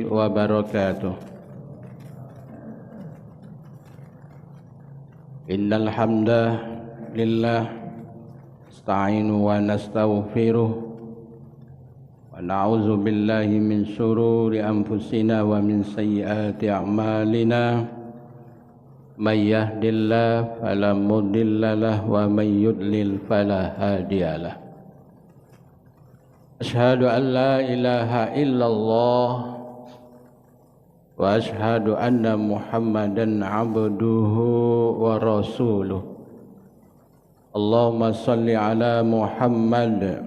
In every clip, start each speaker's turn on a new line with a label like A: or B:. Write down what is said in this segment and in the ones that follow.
A: wabarakatuh. Innal hamdalillah nasta'inu wa nastaghfiruh wa na'udzu billahi min syururi anfusina wa min sayyiati a'malina. May yahdihillahu fala mudhillalah wa may yudlil fala hadiyalah. Asyhadu an la ilaha illallah wa asyhadu anna Muhammadan abduhu wa rasuluh. Allahumma salli ala Muhammad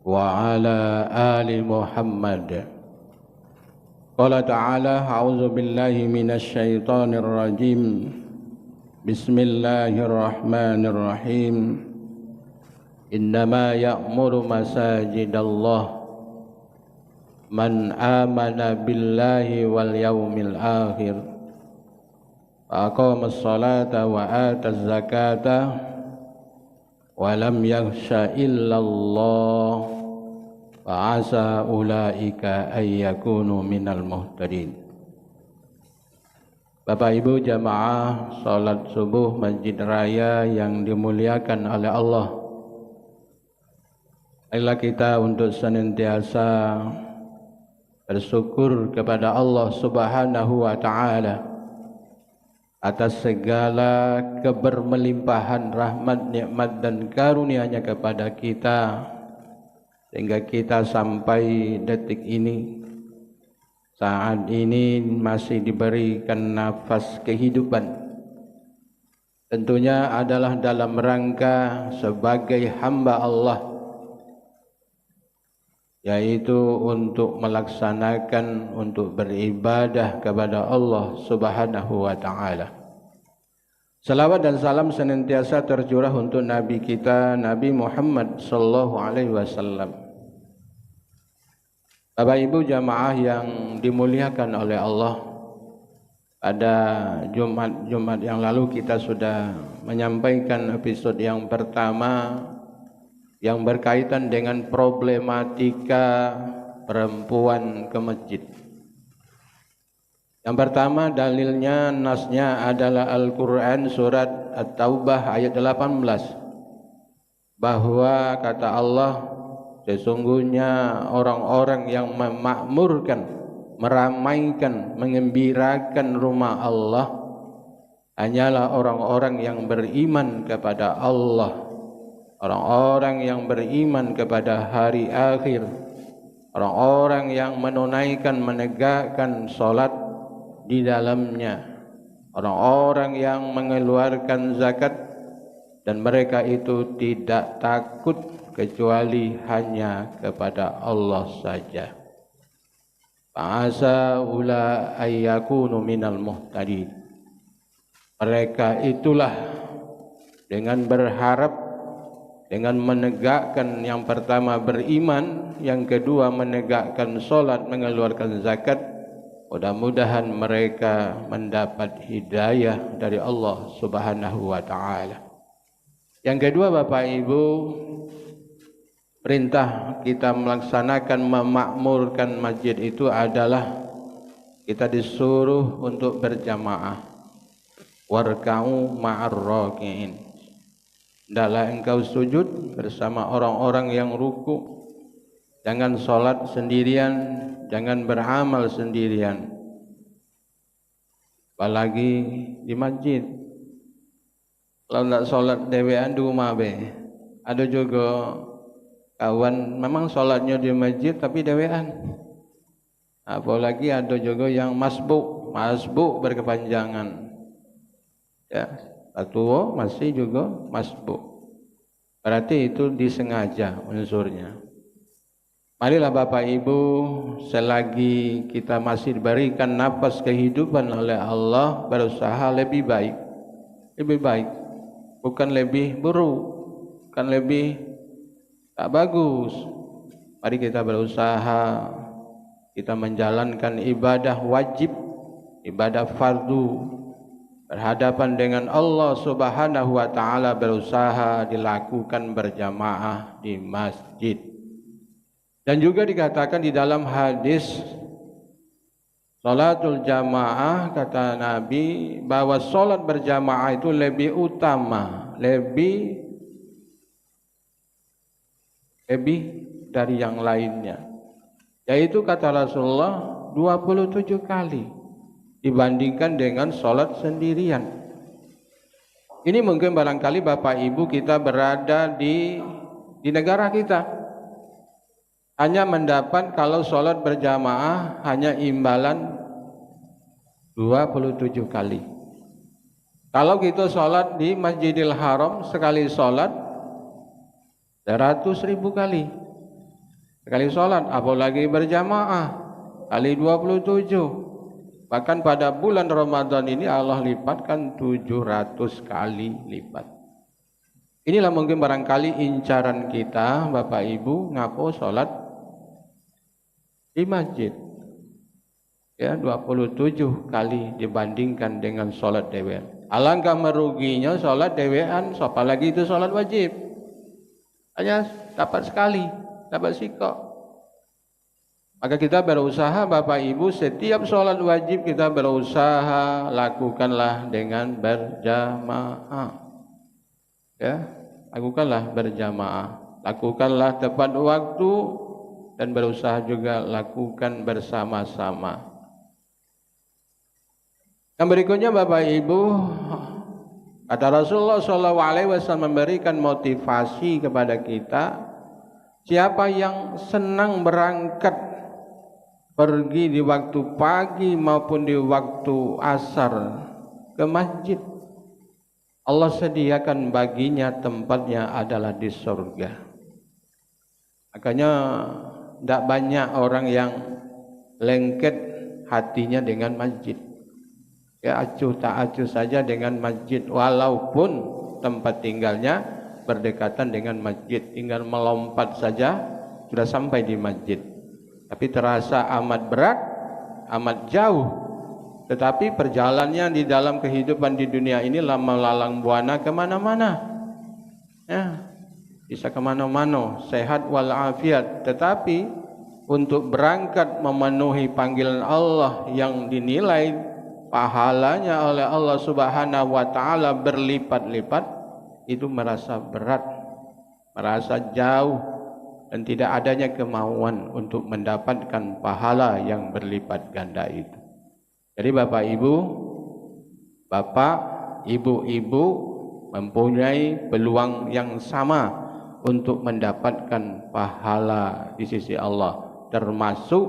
A: wa ala ali Muhammad. Qala ta'ala a'udzu billahi minasy syaithanir rajim. Bismillahirrahmanirrahim. Innama ya'muru masajidallah man amana billahi wal yaumil akhir wa aqamas salata wa ataz zakata wa lam yakhsha illallah wa asa ulaika ay yakunu minal muhtadin. Bapak Ibu jamaah salat subuh Masjid Raya yang dimuliakan oleh Allah, marilah kita untuk senantiasa bersyukur kepada Allah Subhanahu wa taala atas segala kebermelimpahan rahmat, nikmat dan karunia-Nya kepada kita, sehingga kita sampai detik ini, saat ini masih diberikan nafas kehidupan. Tentunya adalah dalam rangka sebagai hamba Allah, yaitu untuk melaksanakan, untuk beribadah kepada Allah Subhanahu wa taala. Salawat dan salam senantiasa tercurah untuk Nabi kita, Nabi Muhammad sallallahu alaihi wasallam. Bapak Ibu jamaah yang dimuliakan oleh Allah, pada Jumat yang lalu kita sudah menyampaikan episode yang pertama yang berkaitan dengan problematika perempuan ke masjid. Yang pertama dalilnya, nasnya adalah Al-Quran surat At-Taubah ayat 18, bahwa kata Allah, sesungguhnya orang-orang yang memakmurkan, meramaikan, mengembirakan rumah Allah hanyalah orang-orang yang beriman kepada Allah, orang-orang yang beriman kepada hari akhir, orang-orang yang menunaikan, menegakkan salat di dalamnya, orang-orang yang mengeluarkan zakat, dan mereka itu tidak takut kecuali hanya kepada Allah saja. Fa'asa ula ayyakunu minal muhtadin. Mereka itulah dengan berharap, dengan menegakkan, yang pertama beriman, yang kedua menegakkan salat, mengeluarkan zakat, mudah-mudahan mereka mendapat hidayah dari Allah Subhanahu wa taala. Yang kedua Bapak Ibu, perintah kita melaksanakan, memakmurkan masjid itu adalah kita disuruh untuk berjamaah. Warka'u ma'ar raki'in. Hendaklah engkau sujud bersama orang-orang yang ruku. Jangan sholat sendirian, jangan beramal sendirian, apalagi di masjid. Kalau tidak sholat dewean di rumah be. Ada juga kawan memang sholatnya di masjid tapi dewean. Apalagi ada juga yang masbuk berkepanjangan. Ya, satu masih juga masbuk. Berarti itu disengaja unsurnya. Marilah Bapak Ibu, selagi kita masih diberikan nafas kehidupan oleh Allah, berusaha lebih baik. Lebih baik, bukan lebih buruk, bukan lebih tak bagus. Mari kita berusaha, kita menjalankan ibadah wajib, ibadah fardu, berhadapan dengan Allah Subhanahu wa taala, berusaha dilakukan berjamaah di masjid. Dan juga dikatakan di dalam hadis salatul jamaah, kata Nabi bahwa salat berjamaah itu lebih utama, lebih dari yang lainnya. Yaitu kata Rasulullah 27 kali dibandingkan dengan salat sendirian. Ini mungkin barangkali Bapak Ibu kita berada di negara kita hanya mendapat kalau sholat berjamaah hanya imbalan 27 kali. Kalau kita sholat di Masjidil Haram sekali sholat 100.000 kali. Sekali sholat, apalagi berjamaah kali 27. Bahkan pada bulan Ramadan ini Allah lipatkan 700 kali lipat. Inilah mungkin barangkali incaran kita Bapak Ibu ngaku sholat di masjid, ya 27 kali dibandingkan dengan sholat dewean. Alangkah meruginya sholat dewean, apalagi itu sholat wajib, hanya dapat sekali, dapat sikok. Maka kita berusaha Bapak Ibu, setiap sholat wajib kita berusaha lakukanlah dengan berjamaah, ya lakukanlah berjamaah, lakukanlah tepat waktu, dan berusaha juga lakukan bersama-sama. Yang berikutnya Bapak Ibu, kata Rasulullah SAW memberikan motivasi kepada kita, siapa yang senang berangkat pergi di waktu pagi maupun di waktu asar ke masjid, Allah sediakan baginya tempatnya adalah di surga. Makanya tidak banyak orang yang lengket hatinya dengan masjid. Ya acuh tak acuh saja dengan masjid, walaupun tempat tinggalnya berdekatan dengan masjid, tinggal melompat saja sudah sampai di masjid. Tapi terasa amat berat, amat jauh. Tetapi perjalanannya di dalam kehidupan di dunia ini melalang buana kemana-mana. Ya, bisa kemana-mana, sehat walafiat. Tetapi untuk berangkat memenuhi panggilan Allah yang dinilai pahalanya oleh Allah Subhanahu wa taala berlipat-lipat, itu merasa berat, merasa jauh, dan tidak adanya kemauan untuk mendapatkan pahala yang berlipat ganda itu. Jadi Bapak Ibu, Bapak, Ibu-ibu mempunyai peluang yang sama untuk mendapatkan pahala di sisi Allah, termasuk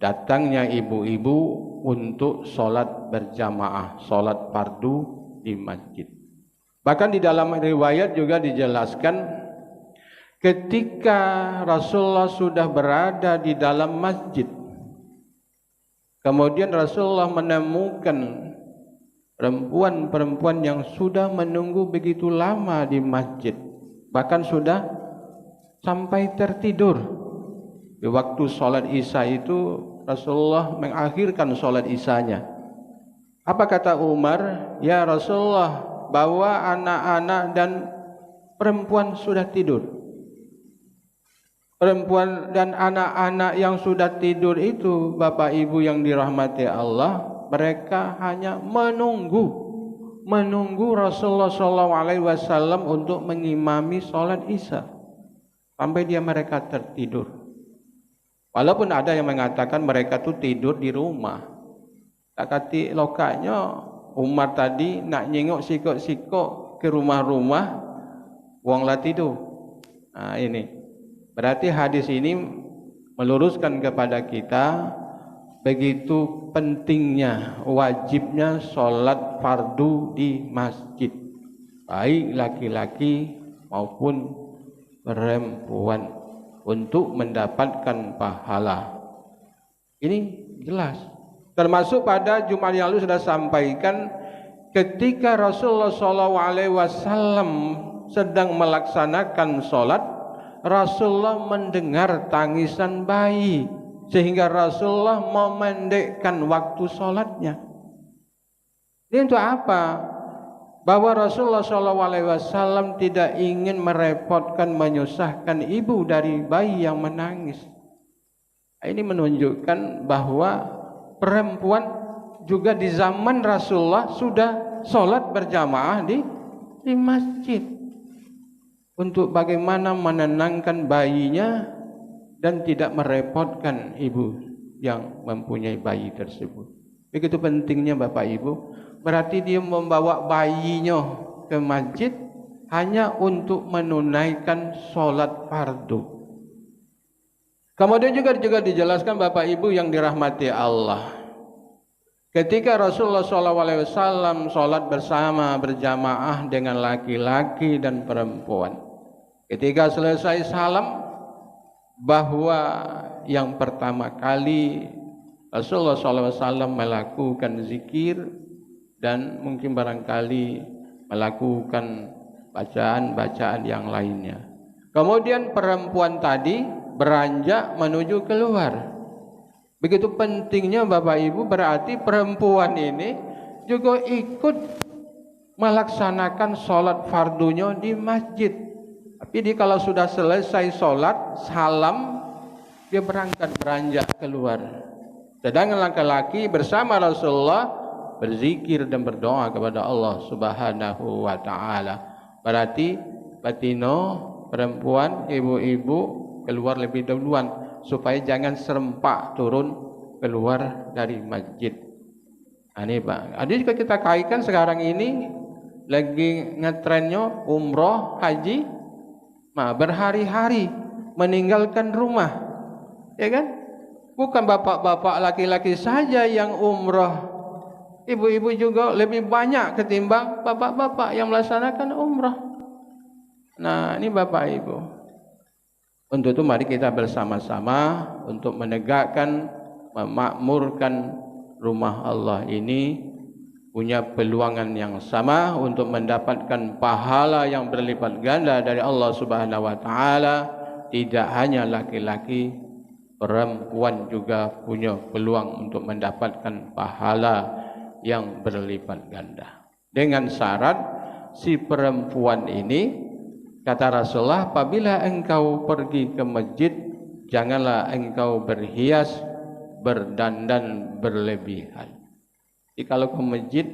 A: datangnya ibu-ibu untuk sholat berjamaah, sholat fardu di masjid. Bahkan di dalam riwayat juga dijelaskan, ketika Rasulullah sudah berada di dalam masjid, kemudian Rasulullah menemukan perempuan-perempuan yang sudah menunggu begitu lama di masjid, bahkan sudah sampai tertidur. Di waktu sholat isya itu Rasulullah mengakhirkan sholat isyanya. Apa kata Umar? Ya Rasulullah, bawa anak-anak dan perempuan sudah tidur. Perempuan dan anak-anak yang sudah tidur itu, Bapak Ibu yang dirahmati Allah, mereka hanya menunggu Rasulullah SAW untuk mengimami sholat isya sampai mereka tertidur. Walaupun ada yang mengatakan mereka itu tidur di rumah. Tak kati lokanya Umar tadi nak nyengok sikok-sikok ke rumah-rumah, wong lah tidur. Nah ini berarti hadis ini meluruskan kepada kita begitu pentingnya, wajibnya sholat fardu di masjid, baik laki-laki maupun perempuan, untuk mendapatkan pahala. Ini jelas. Termasuk pada Jumat yang lalu sudah sampaikan, ketika Rasulullah SAW sedang melaksanakan sholat, Rasulullah mendengar tangisan bayi, sehingga Rasulullah memendekkan waktu sholatnya. Ini untuk apa? bahwa Rasulullah SAW tidak ingin merepotkan, menyusahkan ibu dari bayi yang menangis. Ini menunjukkan bahwa perempuan juga di zaman Rasulullah sudah sholat berjamaah di masjid untuk bagaimana menenangkan bayinya dan tidak merepotkan ibu yang mempunyai bayi tersebut. Begitu pentingnya Bapak Ibu. Berarti dia membawa bayinya ke masjid hanya untuk menunaikan sholat fardu. Kemudian juga dijelaskan Bapak Ibu yang dirahmati Allah. Ketika Rasulullah SAW sholat bersama berjamaah dengan laki-laki dan perempuan. Ketika selesai salam, bahwa yang pertama kali Rasulullah SAW melakukan zikir dan mungkin barangkali melakukan bacaan-bacaan yang lainnya. Kemudian perempuan tadi beranjak menuju keluar. Begitu pentingnya Bapak Ibu, berarti perempuan ini juga ikut melaksanakan sholat fardunya di masjid. Tapi dia kalau sudah selesai sholat, salam, dia beranjak keluar. Sedangkan laki-laki bersama Rasulullah berzikir dan berdoa kepada Allah Subhanahu wa taala. Berarti batino perempuan, ibu-ibu keluar lebih duluan supaya jangan serempak turun keluar dari masjid. Ini Pak. Ada juga kita kaitkan sekarang ini lagi ngetrennya umroh, haji, berhari-hari meninggalkan rumah, ya kan? Bukan bapak-bapak laki-laki saja yang umroh. Ibu-ibu juga lebih banyak ketimbang bapak-bapak yang melaksanakan umrah. Nah, ini Bapak Ibu. Untuk itu mari kita bersama-sama untuk menegakkan, memakmurkan rumah Allah ini punya peluangan yang sama untuk mendapatkan pahala yang berlipat ganda dari Allah Subhanahu wa taala. Tidak hanya laki-laki, perempuan juga punya peluang untuk mendapatkan pahala yang berlipat ganda. Dengan syarat si perempuan ini, kata Rasulullah, apabila engkau pergi ke masjid, janganlah engkau berhias, berdandan berlebihan. Jadi kalau ke masjid,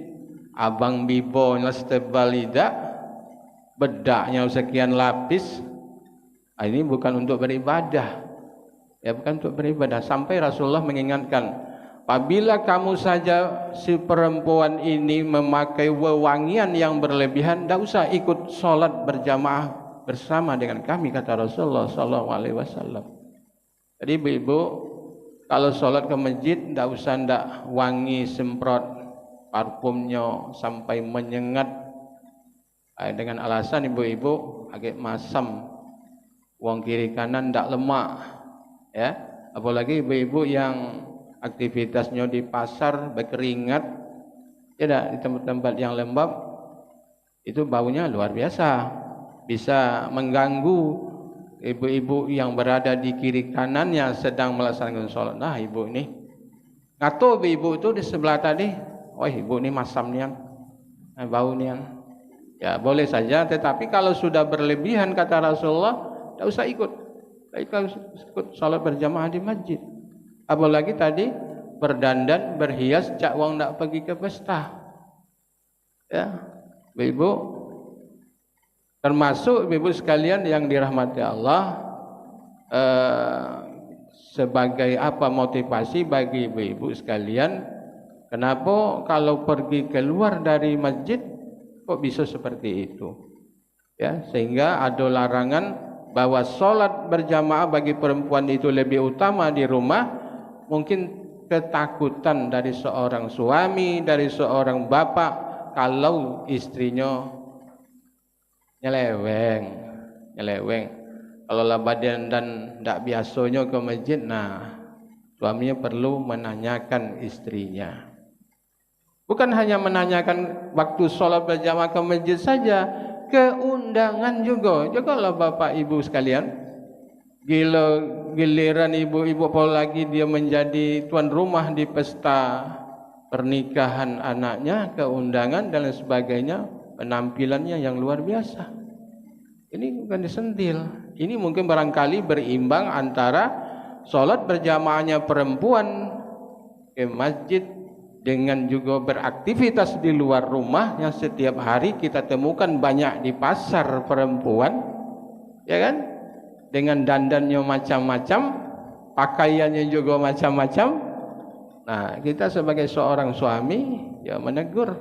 A: abang bibonya setebal lidah, bedaknya sekian lapis, ini bukan untuk beribadah. Ya, bukan untuk beribadah. Sampai Rasulullah mengingatkan, apabila kamu saja si perempuan ini memakai wewangian yang berlebihan, tidak usah ikut sholat berjamaah bersama dengan kami, kata Rasulullah SAW. Jadi ibu-ibu kalau sholat ke masjid, tidak usah wangi semprot parfumnya sampai menyengat, dengan alasan ibu-ibu agak masam, wong kiri kanan tidak lemak, ya. Apalagi ibu-ibu yang aktivitasnya di pasar berkeringat, tidak di tempat-tempat yang lembab, itu baunya luar biasa, bisa mengganggu ibu-ibu yang berada di kiri kanannya sedang melaksanakan sholat. Nah, ibu ini ngatur ibu itu di sebelah tadi, oh ibu ini masam nian, bau nian, ya boleh saja. Tetapi kalau sudah berlebihan, kata Rasulullah, tidak usah ikut sholat berjamaah di masjid. Apalagi tadi berdandan, berhias, cak wong nak pergi ke pesta. Ya, ibu, termasuk ibu sekalian yang dirahmati Allah, sebagai apa motivasi bagi ibu-ibu sekalian, kenapa kalau pergi keluar dari masjid kok bisa seperti itu? Ya, sehingga ada larangan bahwa sholat berjamaah bagi perempuan itu lebih utama di rumah. Mungkin ketakutan dari seorang suami, dari seorang bapak, kalau istrinya nyeleweng. Kalau badan dan tidak biasanya ke masjid, nah suaminya perlu menanyakan istrinya. Bukan hanya menanyakan waktu sholat berjamaah ke masjid saja, keundangan juga. Jagalah Bapak Ibu sekalian. Giliran ibu-ibu apalagi dia menjadi tuan rumah di pesta pernikahan anaknya, keundangan dan lain sebagainya, penampilannya yang luar biasa. Ini bukan disentil. Ini mungkin barangkali berimbang antara sholat berjamaahnya perempuan ke masjid dengan juga beraktivitas di luar rumah yang setiap hari kita temukan banyak di pasar perempuan, ya kan? Dengan dandannya macam-macam, pakaiannya juga macam-macam. Nah, kita sebagai seorang suami ya menegur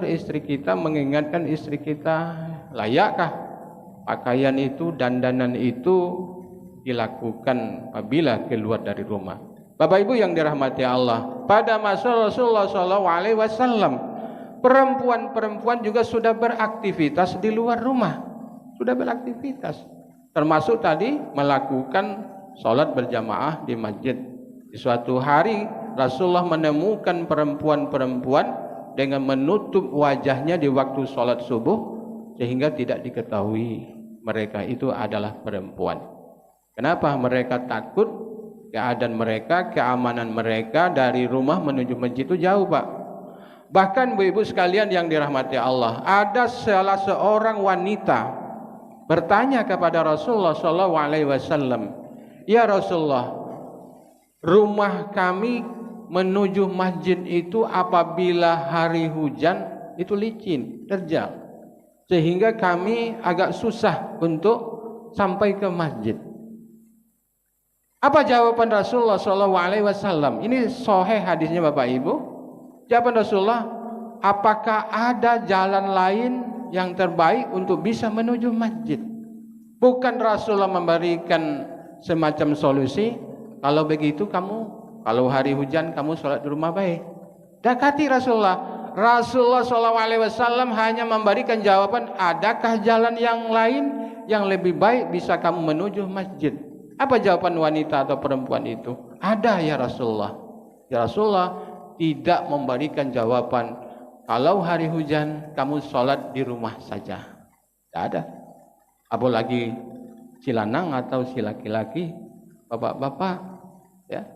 A: istri kita, mengingatkan istri kita, layakkah pakaian itu, dandanan itu dilakukan apabila keluar dari rumah. Bapak Ibu yang dirahmati Allah, pada masa Rasulullah SAW, perempuan-perempuan juga sudah beraktivitas di luar rumah, sudah beraktivitas, termasuk tadi melakukan sholat berjamaah di masjid. Di suatu hari Rasulullah menemukan perempuan-perempuan dengan menutup wajahnya di waktu sholat subuh sehingga tidak diketahui mereka itu adalah perempuan. Kenapa? Mereka takut keadaan mereka, keamanan mereka dari rumah menuju masjid itu jauh, Pak. Bahkan ibu-ibu sekalian yang dirahmati Allah, ada salah seorang wanita bertanya kepada Rasulullah SAW, "Ya Rasulullah, rumah kami menuju masjid itu apabila hari hujan itu licin, terjal, sehingga kami agak susah untuk sampai ke masjid." Apa jawaban Rasulullah SAW? Ini sahih hadisnya Bapak Ibu. Jawaban Rasulullah, apakah ada jalan lain yang terbaik untuk bisa menuju masjid? Bukan Rasulullah memberikan semacam solusi, kalau begitu kamu, kalau hari hujan kamu sholat di rumah baik. Dekati Rasulullah SAW hanya memberikan jawaban, adakah jalan yang lain yang lebih baik bisa kamu menuju masjid? Apa jawaban wanita atau perempuan itu? Ada ya Rasulullah. Ya Rasulullah tidak memberikan jawaban, kalau hari hujan kamu sholat di rumah saja. Tidak ada. Apalagi si lanang atau si laki-laki, bapak-bapak, ya.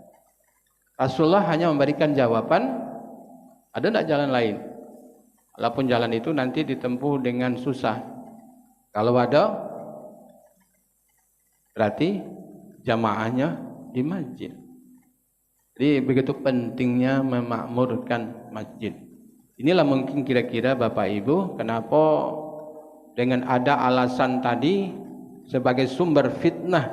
A: Rasulullah hanya memberikan jawaban, ada tidak jalan lain? Walaupun jalan itu nanti ditempuh dengan susah. Kalau ada, berarti jamaahnya di masjid. Jadi begitu pentingnya memakmurkan masjid. Inilah mungkin kira-kira Bapak Ibu kenapa dengan ada alasan tadi sebagai sumber fitnah,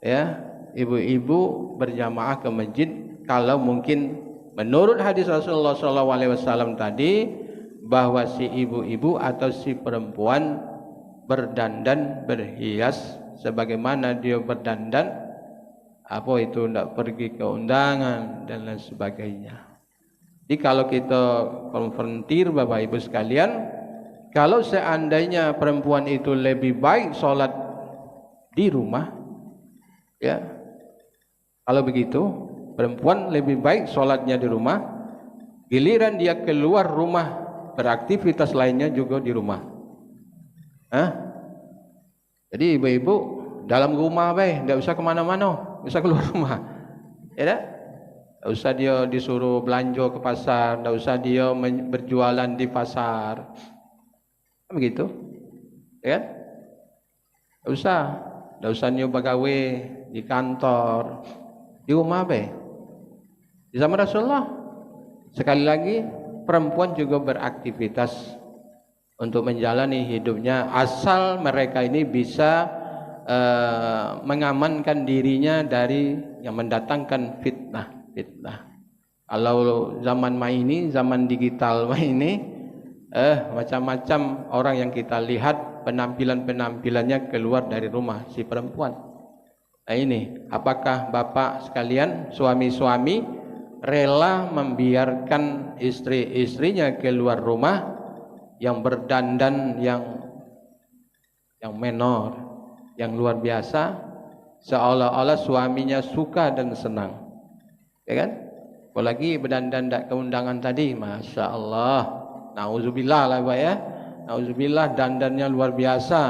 A: ya, ibu-ibu berjamaah ke masjid kalau mungkin menurut hadis Rasulullah SAW tadi bahwa si ibu-ibu atau si perempuan berdandan berhias sebagaimana dia berdandan apa itu tidak pergi ke undangan dan lain sebagainya. Jadi kalau kita konfrontir Bapak Ibu sekalian, kalau seandainya perempuan itu lebih baik sholat di rumah, ya, kalau begitu perempuan lebih baik sholatnya di rumah, giliran dia keluar rumah beraktivitas lainnya juga di rumah. Jadi ibu-ibu dalam rumah tidak usah kemana-mana, bisa keluar rumah, ya tak? Tidak usah dia disuruh belanja ke pasar, tidak usah dia berjualan di pasar, begitu, ya? Tidak usah dia pegawai di kantor, di rumah Di zaman Rasulullah, sekali lagi perempuan juga beraktivitas untuk menjalani hidupnya asal mereka ini bisa mengamankan dirinya dari yang mendatangkan fitnah. Kalau zaman ini, zaman digital ini, macam-macam orang yang kita lihat penampilannya keluar dari rumah si perempuan. Nah ini, apakah bapak sekalian, suami-suami rela membiarkan istri-istrinya keluar rumah yang berdandan yang menor, yang luar biasa, seolah-olah suaminya suka dan senang, ya kan? Apalagi berdandan tidak keundangan tadi, masya Allah, nauzubillah lah Pak ya, nauzubillah, dandannya luar biasa.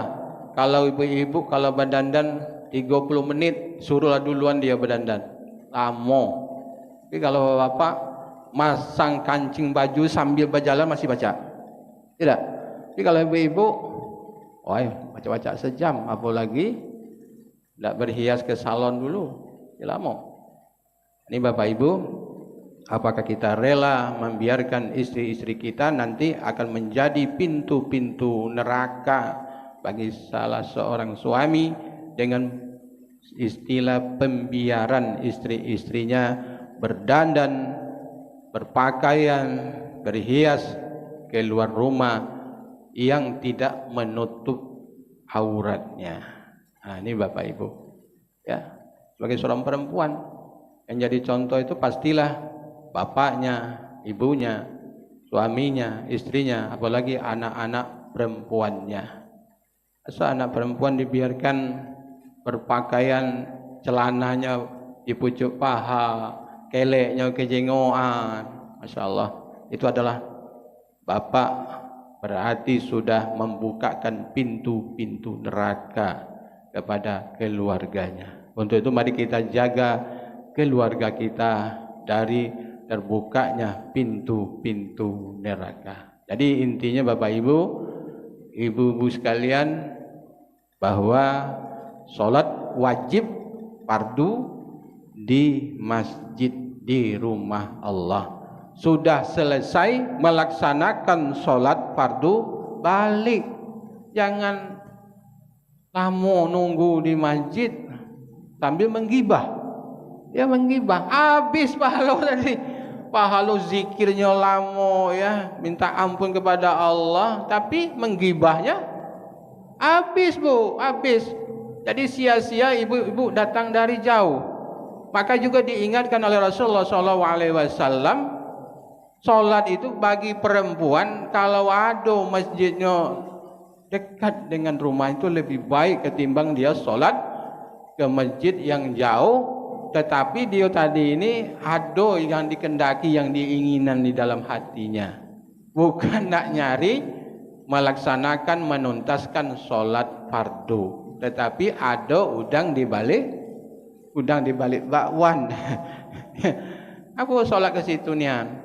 A: Kalau ibu-ibu kalau berdandan 30 menit, suruhlah duluan dia berdandan, lama. Tapi kalau bapak masang kancing baju sambil berjalan masih baca. Tidak. Jadi kalau ibu-ibu, baca-baca sejam, apalagi tidak berhias ke salon dulu, tidak mau. Ini Bapak Ibu, apakah kita rela membiarkan istri-istri kita nanti akan menjadi pintu-pintu neraka bagi salah seorang suami dengan istilah pembiaran istri-istrinya berdandan, berpakaian, berhias keluar rumah yang tidak menutup auratnya. Nah, ini Bapak Ibu, ya, sebagai seorang perempuan yang jadi contoh itu pastilah bapaknya, ibunya, suaminya, istrinya, apalagi anak-anak perempuannya. Masa anak perempuan dibiarkan berpakaian celananya di pucuk paha, keleknya kejengoan, Masya Allah, itu adalah bapak berarti sudah membukakan pintu-pintu neraka kepada keluarganya. Untuk itu mari kita jaga keluarga kita dari terbukanya pintu-pintu neraka. Jadi intinya Bapak Ibu, ibu-ibu sekalian, bahwa sholat wajib fardu di masjid, di rumah Allah. Sudah selesai melaksanakan sholat fardu, balik. Jangan lama nunggu di masjid sambil menggibah. Ya menggibah, habis pahala tadi. Pahala zikirnya lama ya, minta ampun kepada Allah, tapi menggibahnya habis Bu, habis. Jadi sia-sia ibu-ibu datang dari jauh. Maka juga diingatkan oleh Rasulullah SAW, sholat itu bagi perempuan kalau ada masjidnya dekat dengan rumah itu lebih baik ketimbang dia sholat ke masjid yang jauh. Tetapi dia tadi ini ada yang dikendaki, yang diinginan di dalam hatinya, bukan nak nyari melaksanakan menuntaskan sholat fardu, tetapi ada udang di balik bakwan. Aku sholat ke situ nian.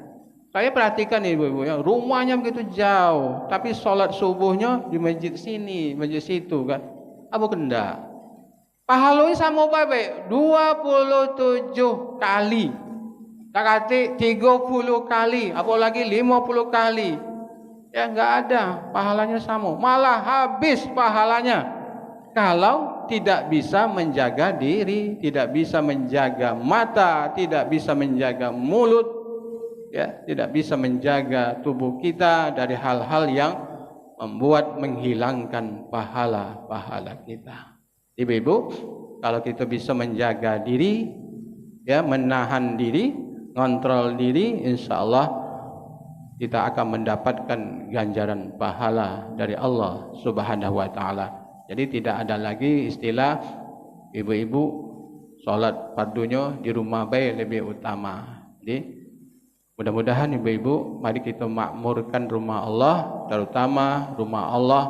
A: Saya perhatikan ibu-ibu ya, rumahnya begitu jauh, tapi sholat subuhnya di masjid sini, masjid situ kan. Apa kendak? Pahalanya sama baik 27 kali. Tak kata 30 kali, apalagi 50 kali. Ya enggak ada, pahalanya sama. Malah habis pahalanya kalau tidak bisa menjaga diri, tidak bisa menjaga mata, tidak bisa menjaga mulut, ya, tidak bisa menjaga tubuh kita dari hal-hal yang membuat menghilangkan pahala-pahala kita. Ibu-ibu, kalau kita bisa menjaga diri, ya, menahan diri, ngontrol diri, insya Allah kita akan mendapatkan ganjaran pahala dari Allah Subhanahu wa Ta'ala. Jadi tidak ada lagi istilah ibu-ibu sholat fardunya di rumah baik lebih utama. Jadi mudah-mudahan ibu-ibu, mari kita makmurkan rumah Allah, terutama rumah Allah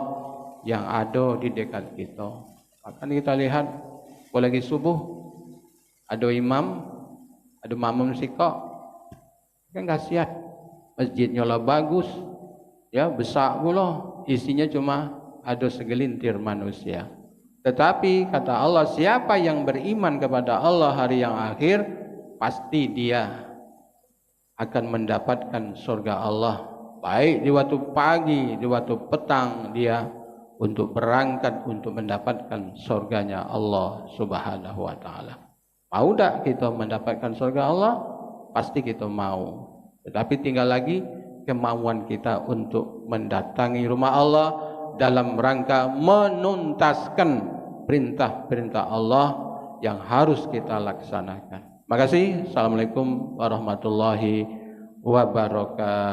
A: yang ada di dekat kita. Akan kita lihat, apalagi subuh, ada imam, ada makmum sikok, kan kasihan. Masjidnya lah bagus, ya besar pula, isinya cuma ada segelintir manusia. Tetapi kata Allah, siapa yang beriman kepada Allah hari yang akhir, pasti dia akan mendapatkan surga Allah. Baik di waktu pagi, di waktu petang, dia untuk berangkat untuk mendapatkan surganya Allah Subhanahu wa Ta'ala. Mau tak kita mendapatkan surga Allah? Pasti kita mau. Tetapi tinggal lagi kemauan kita untuk mendatangi rumah Allah dalam rangka menuntaskan perintah-perintah Allah yang harus kita laksanakan. Makasih. Assalamualaikum warahmatullahi wabarakatuh.